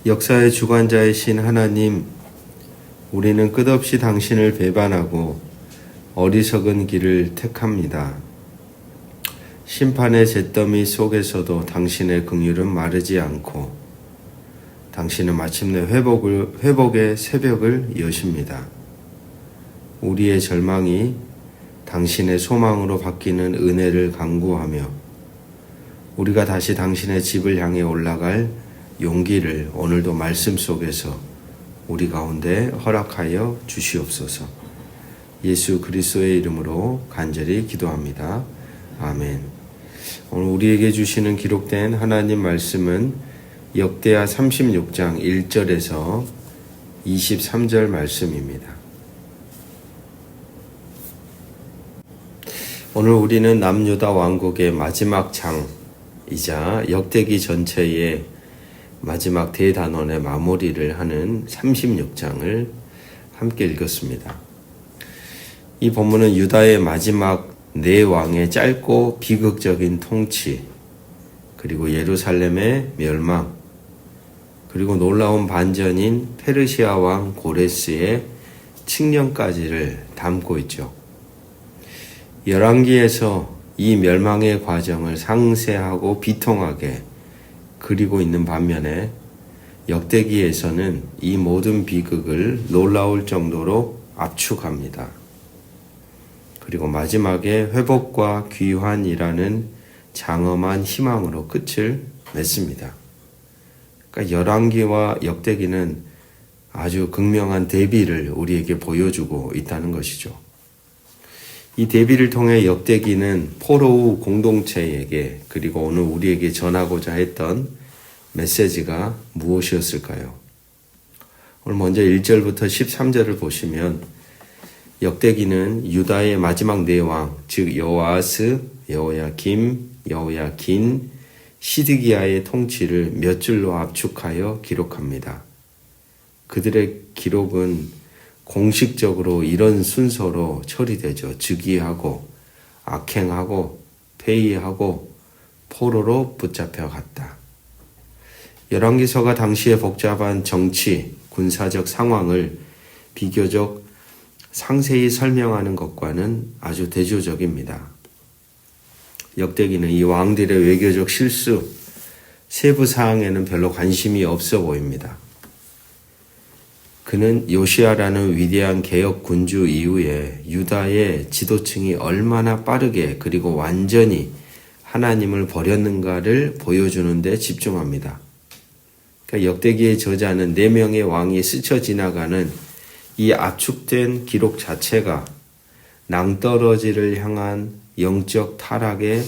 역사의 주관자이신 하나님, 우리는 끝없이 당신을 배반하고 어리석은 길을 택합니다. 심판의 잿더미 속에서도 당신의 긍휼은 마르지 않고 당신은 마침내 회복의 새벽을 여십니다. 우리의 절망이 당신의 소망으로 바뀌는 은혜를 간구하며 우리가 다시 당신의 집을 향해 올라갈 용기를 오늘도 말씀 속에서 우리 가운데 허락하여 주시옵소서. 예수 그리스도의 이름으로 간절히 기도합니다. 아멘. 오늘 우리에게 주시는 기록된 하나님 말씀은 역대하 36장 1절에서 23절 말씀입니다. 오늘 우리는 남유다 왕국의 마지막 장이자 역대기 전체의 마지막 대단원의 마무리를 하는 36장을 함께 읽었습니다. 이 본문은 유다의 마지막 네 왕의 짧고 비극적인 통치, 그리고 예루살렘의 멸망, 그리고 놀라운 반전인 페르시아 왕 고레스의 칙령까지를 담고 있죠. 열왕기에서 이 멸망의 과정을 상세하고 비통하게 그리고 있는 반면에 역대기에서는 이 모든 비극을 놀라울 정도로 압축합니다. 그리고 마지막에 회복과 귀환이라는 장엄한 희망으로 끝을 맺습니다. 그러니까 열왕기와 역대기는 아주 극명한 대비를 우리에게 보여주고 있다는 것이죠. 이 대비를 통해 역대기는 포로우 공동체에게 그리고 오늘 우리에게 전하고자 했던 메시지가 무엇이었을까요? 오늘 먼저 1절부터 13절을 보시면 역대기는 유다의 마지막 네 왕, 즉 여호아스, 여호야김, 여호야긴, 시드기야의 통치를 몇 줄로 압축하여 기록합니다. 그들의 기록은 공식적으로 이런 순서로 처리되죠. 즉위하고, 악행하고, 폐위하고, 포로로 붙잡혀 갔다. 열왕기서가 당시의 복잡한 정치, 군사적 상황을 비교적 상세히 설명하는 것과는 아주 대조적입니다. 역대기는 이 왕들의 외교적 실수, 세부 사항에는 별로 관심이 없어 보입니다. 그는 요시야라는 위대한 개혁 군주 이후에 유다의 지도층이 얼마나 빠르게 그리고 완전히 하나님을 버렸는가를 보여주는 데 집중합니다. 그러니까 역대기의 저자는 4명의 왕이 스쳐 지나가는 이 압축된 기록 자체가 낭떠러지를 향한 영적 타락의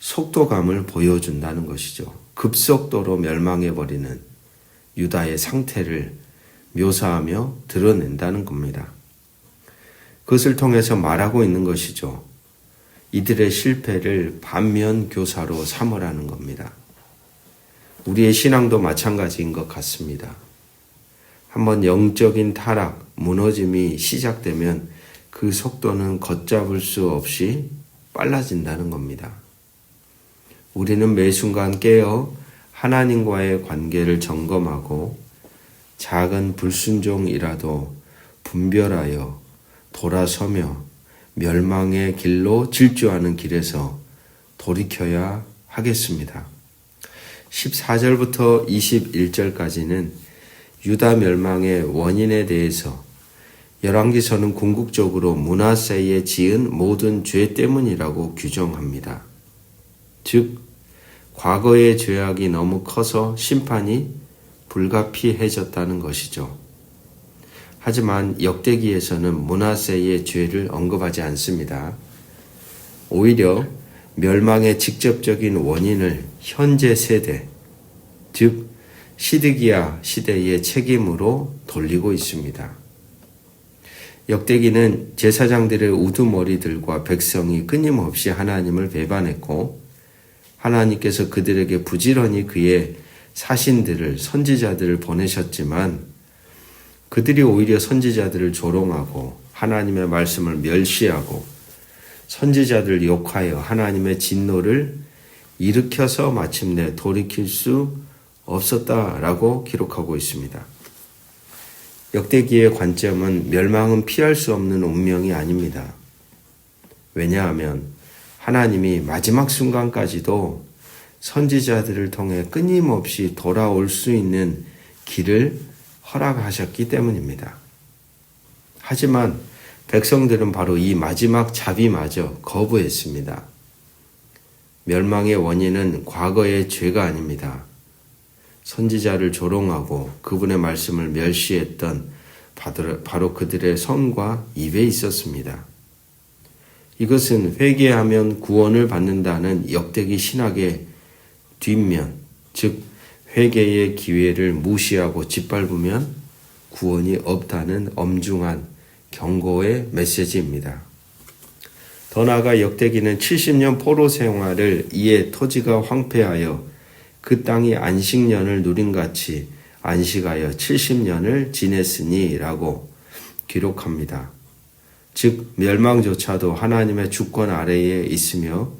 속도감을 보여준다는 것이죠. 급속도로 멸망해버리는 유다의 상태를 묘사하며 드러낸다는 겁니다. 그것을 통해서 말하고 있는 것이죠. 이들의 실패를 반면교사로 삼으라는 겁니다. 우리의 신앙도 마찬가지인 것 같습니다. 한번 영적인 타락, 무너짐이 시작되면 그 속도는 걷잡을 수 없이 빨라진다는 겁니다. 우리는 매 순간 깨어 하나님과의 관계를 점검하고 작은 불순종이라도 분별하여 돌아서며 멸망의 길로 질주하는 길에서 돌이켜야 하겠습니다. 14절부터 21절까지는 유다 멸망의 원인에 대해서 열왕기서는 궁극적으로 므낫세에 지은 모든 죄 때문이라고 규정합니다. 즉, 과거의 죄악이 너무 커서 심판이 불가피해졌다는 것이죠. 하지만 역대기에서는 므낫세의 죄를 언급하지 않습니다. 오히려 멸망의 직접적인 원인을 현재 세대, 즉 시드기야 시대의 책임으로 돌리고 있습니다. 역대기는 제사장들의 우두머리들과 백성이 끊임없이 하나님을 배반했고 하나님께서 그들에게 부지런히 그의 사신들을 선지자들을 보내셨지만 그들이 오히려 선지자들을 조롱하고 하나님의 말씀을 멸시하고 선지자들을 욕하여 하나님의 진노를 일으켜서 마침내 돌이킬 수 없었다라고 기록하고 있습니다. 역대기의 관점은 멸망은 피할 수 없는 운명이 아닙니다. 왜냐하면 하나님이 마지막 순간까지도 선지자들을 통해 끊임없이 돌아올 수 있는 길을 허락하셨기 때문입니다. 하지만 백성들은 바로 이 마지막 자비마저 거부했습니다. 멸망의 원인은 과거의 죄가 아닙니다. 선지자를 조롱하고 그분의 말씀을 멸시했던 바로 그들의 손과 입에 있었습니다. 이것은 회개하면 구원을 받는다는 역대기 신학의 뒷면, 즉 회개의 기회를 무시하고 짓밟으면 구원이 없다는 엄중한 경고의 메시지입니다. 더 나아가 역대기는 70년 포로 생활을 이에 토지가 황폐하여 그 땅이 안식년을 누린같이 안식하여 70년을 지냈으니 라고 기록합니다. 즉 멸망조차도 하나님의 주권 아래에 있으며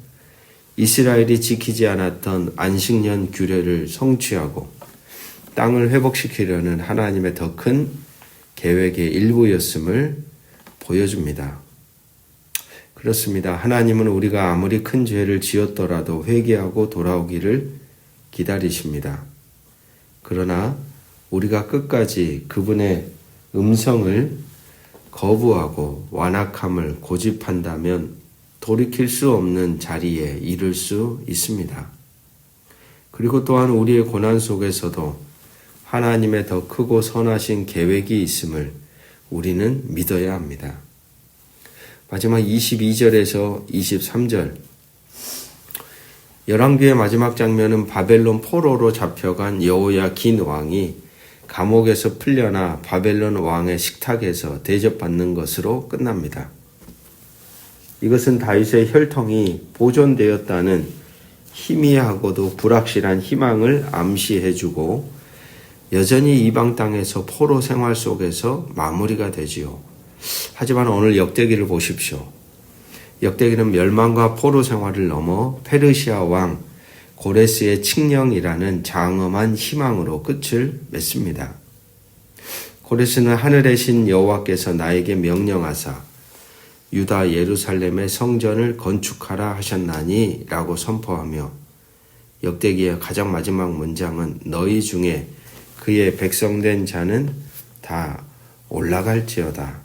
이스라엘이 지키지 않았던 안식년 규례를 성취하고 땅을 회복시키려는 하나님의 더 큰 계획의 일부였음을 보여줍니다. 그렇습니다. 하나님은 우리가 아무리 큰 죄를 지었더라도 회개하고 돌아오기를 기다리십니다. 그러나 우리가 끝까지 그분의 음성을 거부하고 완악함을 고집한다면 돌이킬 수 없는 자리에 이를 수 있습니다. 그리고 또한 우리의 고난 속에서도 하나님의 더 크고 선하신 계획이 있음을 우리는 믿어야 합니다. 마지막 22절에서 23절 열왕기의 마지막 장면은 바벨론 포로로 잡혀간 여호야긴 왕이 감옥에서 풀려나 바벨론 왕의 식탁에서 대접받는 것으로 끝납니다. 이것은 다윗의 혈통이 보존되었다는 희미하고도 불확실한 희망을 암시해주고 여전히 이방 땅에서 포로 생활 속에서 마무리가 되지요. 하지만 오늘 역대기를 보십시오. 역대기는 멸망과 포로 생활을 넘어 페르시아 왕 고레스의 칙령이라는 장엄한 희망으로 끝을 맺습니다. 고레스는 하늘의 신 여호와께서 나에게 명령하사 유다 예루살렘의 성전을 건축하라 하셨나니 라고 선포하며 역대기의 가장 마지막 문장은 너희 중에 그의 백성된 자는 다 올라갈지어다.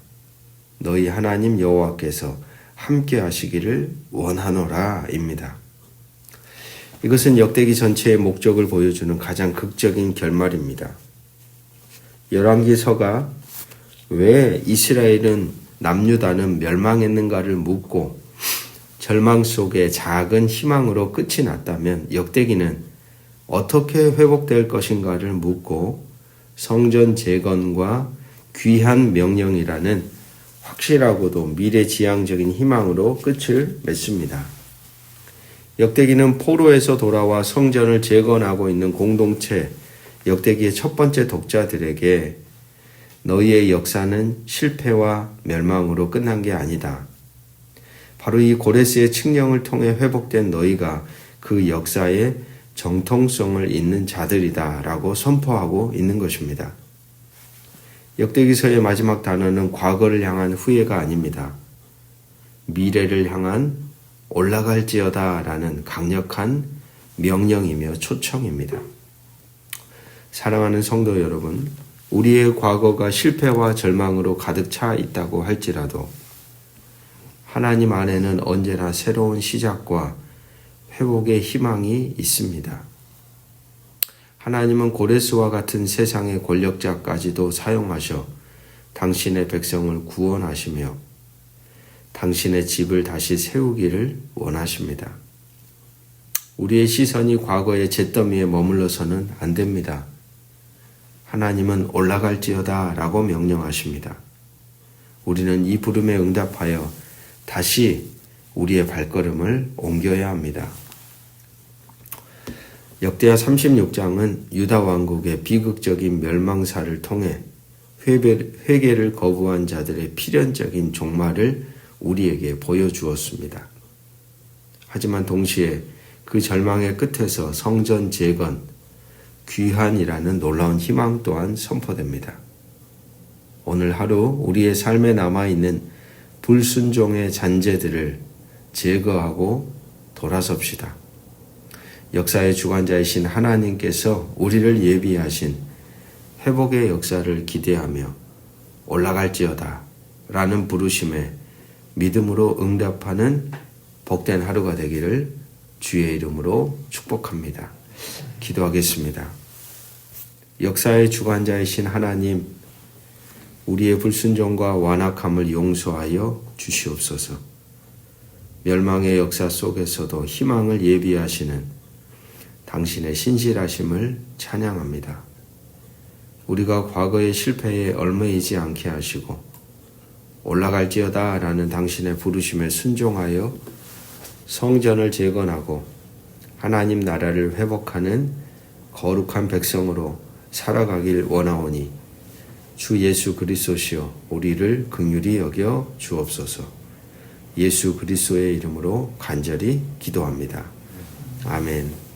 너희 하나님 여호와께서 함께 하시기를 원하노라 입니다. 이것은 역대기 전체의 목적을 보여주는 가장 극적인 결말입니다. 열왕기서가 왜 이스라엘은 남유다는 멸망했는가를 묻고 절망 속에 작은 희망으로 끝이 났다면 역대기는 어떻게 회복될 것인가를 묻고 성전 재건과 귀한 명령이라는 확실하고도 미래지향적인 희망으로 끝을 맺습니다. 역대기는 포로에서 돌아와 성전을 재건하고 있는 공동체 역대기의 첫 번째 독자들에게 너희의 역사는 실패와 멸망으로 끝난 게 아니다. 바로 이 고레스의 칙령을 통해 회복된 너희가 그 역사의 정통성을 잇는 자들이다 라고 선포하고 있는 것입니다. 역대기서의 마지막 단어는 과거를 향한 후회가 아닙니다. 미래를 향한 올라갈지어다 라는 강력한 명령이며 초청입니다. 사랑하는 성도 여러분, 우리의 과거가 실패와 절망으로 가득 차 있다고 할지라도 하나님 안에는 언제나 새로운 시작과 회복의 희망이 있습니다. 하나님은 고레스와 같은 세상의 권력자까지도 사용하셔 당신의 백성을 구원하시며 당신의 집을 다시 세우기를 원하십니다. 우리의 시선이 과거의 잿더미에 머물러서는 안 됩니다. 하나님은 올라갈지어다 라고 명령하십니다. 우리는 이 부름에 응답하여 다시 우리의 발걸음을 옮겨야 합니다. 역대하 36장은 유다 왕국의 비극적인 멸망사를 통해 회개를 거부한 자들의 필연적인 종말을 우리에게 보여주었습니다. 하지만 동시에 그 절망의 끝에서 성전 재건, 귀한이라는 놀라운 희망 또한 선포됩니다. 오늘 하루 우리의 삶에 남아있는 불순종의 잔재들을 제거하고 돌아섭시다. 역사의 주관자이신 하나님께서 우리를 예비하신 회복의 역사를 기대하며 올라갈지어다 라는 부르심에 믿음으로 응답하는 복된 하루가 되기를 주의 이름으로 축복합니다. 기도하겠습니다. 역사의 주관자이신 하나님, 우리의 불순종과 완악함을 용서하여 주시옵소서. 멸망의 역사 속에서도 희망을 예비하시는 당신의 신실하심을 찬양합니다. 우리가 과거의 실패에 얽매이지 않게 하시고 올라갈지어다 라는 당신의 부르심에 순종하여 성전을 재건하고 하나님 나라를 회복하는 거룩한 백성으로 살아가길 원하오니 주 예수 그리스도시여 우리를 긍휼히 여겨 주옵소서. 예수 그리스도의 이름으로 간절히 기도합니다. 아멘.